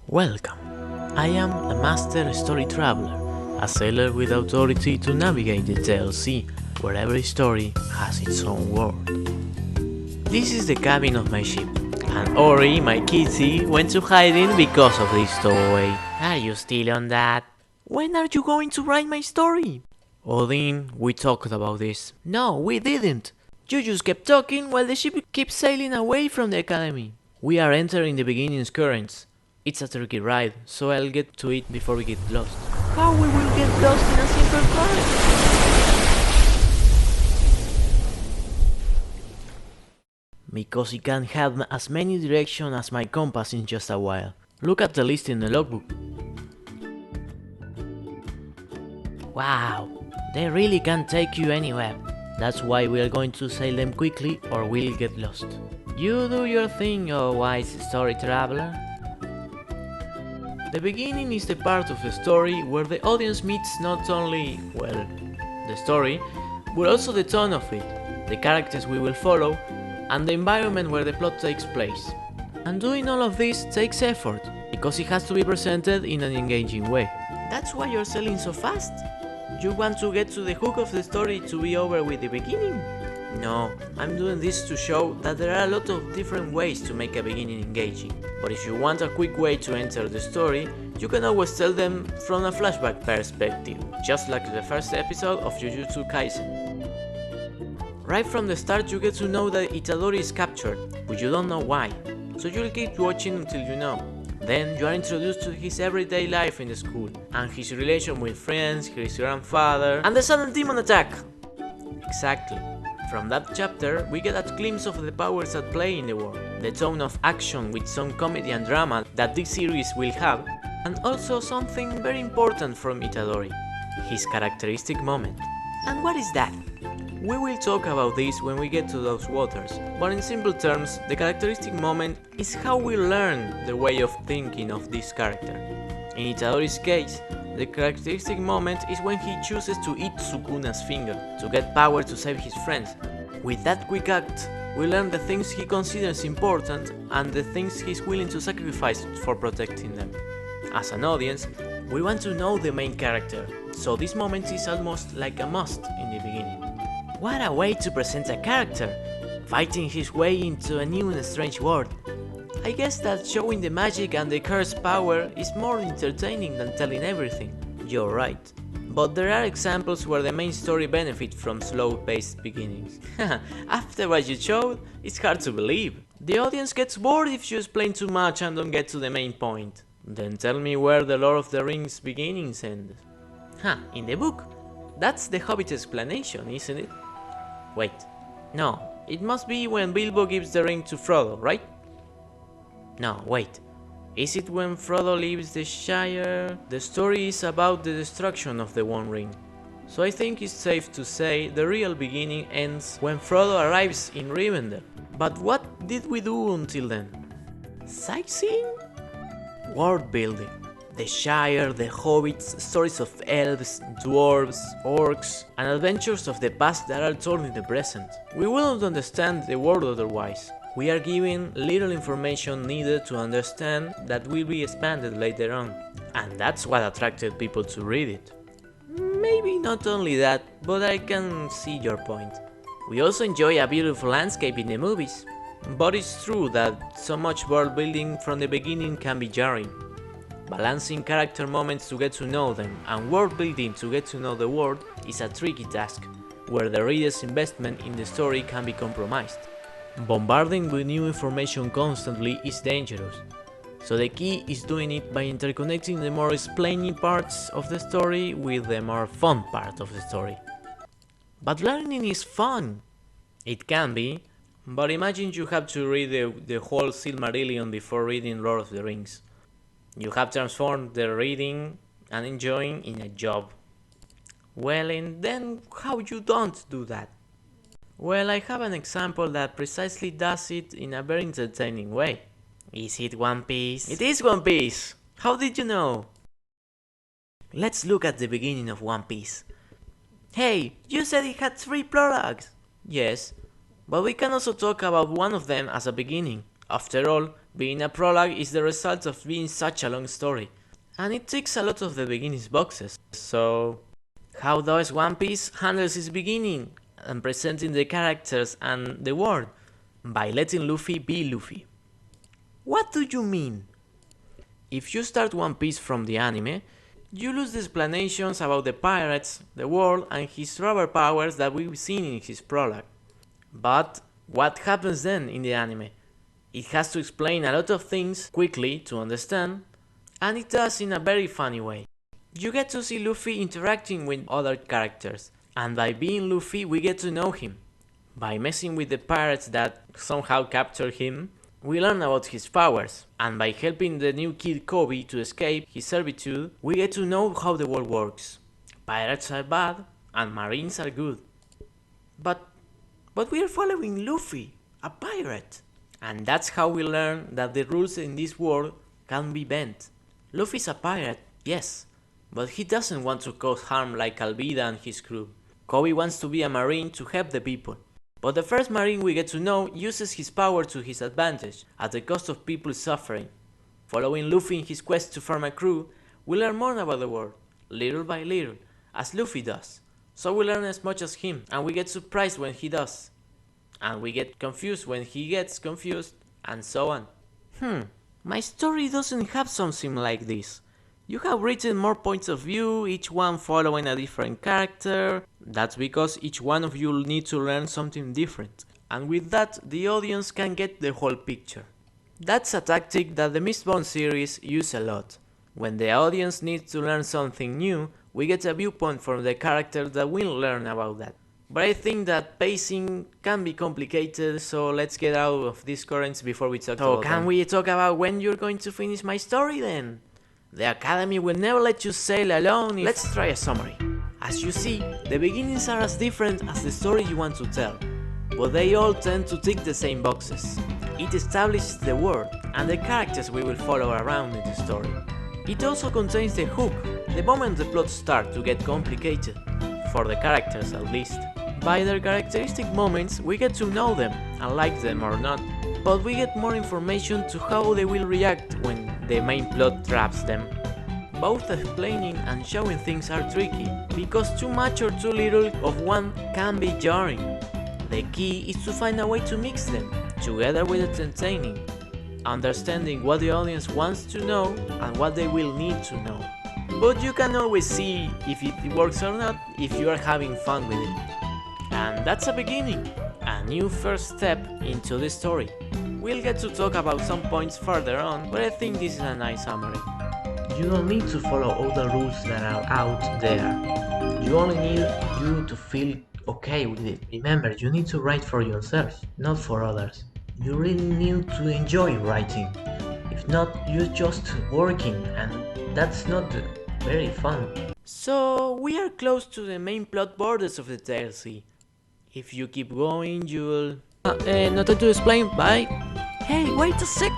Welcome. I am a master story traveler, a sailor with authority to navigate the tale sea, where every story has its own world. This is the cabin of my ship, and Ori, my kitty, went to hiding because of this stowaway. Are you still on that? When are you going to write my story? Odin, we talked about this. No, we didn't. You just kept talking while the ship keeps sailing away from the academy. We are entering the beginning's currents. It's a tricky ride, so I'll get to it before we get lost. How we will get lost in a simple current? Because it can have as many directions as my compass in just a while. Look at the list in the logbook. Wow, they really can take you anywhere. That's why we are going to sail them quickly or we'll get lost. You do your thing, oh wise story traveler. The beginning is the part of the story where the audience meets not only, well, the story, but also the tone of it, the characters we will follow, and the environment where the plot takes place. And doing all of this takes effort, because it has to be presented in an engaging way. That's why you're selling so fast? You want to get to the hook of the story to be over with the beginning? No, I'm doing this to show that there are a lot of different ways to make a beginning engaging. But if you want a quick way to enter the story, you can always tell them from a flashback perspective, just like the first episode of Jujutsu Kaisen. Right from the start you get to know that Itadori is captured, but you don't know why, so you'll keep watching until you know. Then you are introduced to his everyday life in the school, and his relation with friends, his grandfather, and the sudden demon attack! Exactly. From that chapter, we get a glimpse of the powers at play in the world, the tone of action with some comedy and drama that this series will have, and also something very important from Itadori, his characteristic moment. And what is that? We will talk about this when we get to those waters, but in simple terms, the characteristic moment is how we learn the way of thinking of this character. In Itadori's case, the characteristic moment is when he chooses to eat Sukuna's finger to get power to save his friends. With that quick act, we learn the things he considers important and the things he's willing to sacrifice for protecting them. As an audience, we want to know the main character, so this moment is almost like a must in the beginning. What a way to present a character, fighting his way into a new and strange world. I guess that showing the magic and the cursed power is more entertaining than telling everything. You're right. But there are examples where the main story benefits from slow-paced beginnings. After what you showed, it's hard to believe. The audience gets bored if you explain too much and don't get to the main point. Then tell me where the Lord of the Rings beginnings end. In the book. That's the Hobbit's explanation, isn't it? Wait. No, it must be when Bilbo gives the ring to Frodo, right? No, wait. Is it when Frodo leaves the Shire? The story is about the destruction of the One Ring. So I think it's safe to say the real beginning ends when Frodo arrives in Rivendell. But what did we do until then? Sightseeing? World building. The Shire, the Hobbits, stories of elves, dwarves, orcs, and adventures of the past that are told in the present. We wouldn't understand the world otherwise. We are given little information needed to understand that will be expanded later on. And that's what attracted people to read it. Maybe not only that, but I can see your point. We also enjoy a beautiful landscape in the movies. But it's true that so much world building from the beginning can be jarring. Balancing character moments to get to know them and world building to get to know the world is a tricky task, where the reader's investment in the story can be compromised. Bombarding with new information constantly is dangerous, so the key is doing it by interconnecting the more explaining parts of the story with the more fun part of the story. But learning is fun! It can be, but imagine you have to read the whole Silmarillion before reading Lord of the Rings. You have transformed the reading and enjoying in a job. Well, and then how you don't do that? Well, I have an example that precisely does it in a very entertaining way. Is it One Piece? It is One Piece! How did you know? Let's look at the beginning of One Piece. Hey, you said it had 3 prologues! Yes, but we can also talk about one of them as a beginning, After all, being a prologue is the result of being such a long story, and it ticks a lot of the beginning's boxes. So, how does One Piece handles its beginning and presenting the characters and the world? By letting Luffy be Luffy. What do you mean? If you start One Piece from the anime, you lose the explanations about the pirates, the world, and his rubber powers that we've seen in his prologue. But what happens then in the anime? It has to explain a lot of things quickly to understand, and it does in a very funny way. You get to see Luffy interacting with other characters, and by being Luffy we get to know him. By messing with the pirates that somehow captured him, we learn about his powers, and by helping the new kid Kobe to escape his servitude, we get to know how the world works. Pirates are bad, and Marines are good. But we are following Luffy, a pirate. And that's how we learn that the rules in this world can be bent. Luffy's a pirate, yes, but he doesn't want to cause harm like Alvida and his crew. Kobe wants to be a marine to help the people. But the first marine we get to know uses his power to his advantage, at the cost of people's suffering. Following Luffy in his quest to form a crew, we learn more about the world, little by little, as Luffy does. So we learn as much as him, and we get surprised when he does. And we get confused when he gets confused, and so on. My story doesn't have something like this. You have written more points of view, each one following a different character. That's because each one of you need to learn something different. And with that, the audience can get the whole picture. That's a tactic that the Mistborn series use a lot. When the audience needs to learn something new, we get a viewpoint from the character that will learn about that. But I think that pacing can be complicated, so let's get out of these currents before we talk about them. So can we talk about when you're going to finish my story then? The Academy will never let you sail alone. Let's try a summary. As you see, the beginnings are as different as the story you want to tell, but they all tend to tick the same boxes. It establishes the world and the characters we will follow around in the story. It also contains the hook, the moment the plot starts to get complicated, for the characters at least. By their characteristic moments, we get to know them and like them or not, but we get more information to how they will react when the main plot traps them. Both explaining and showing things are tricky, because too much or too little of one can be jarring. The key is to find a way to mix them, together with entertaining, understanding what the audience wants to know and what they will need to know. But you can always see if it works or not if you are having fun with it. And that's a beginning, a new first step into the story. We'll get to talk about some points further on, but I think this is a nice summary. You don't need to follow all the rules that are out there. You only need you to feel okay with it. Remember, you need to write for yourself, not for others. You really need to enjoy writing. If not, you're just working, and that's not very fun. So, we are close to the main plot borders of the DLC. If you keep going, you'll... nothing to explain, bye. Hey, wait a sec!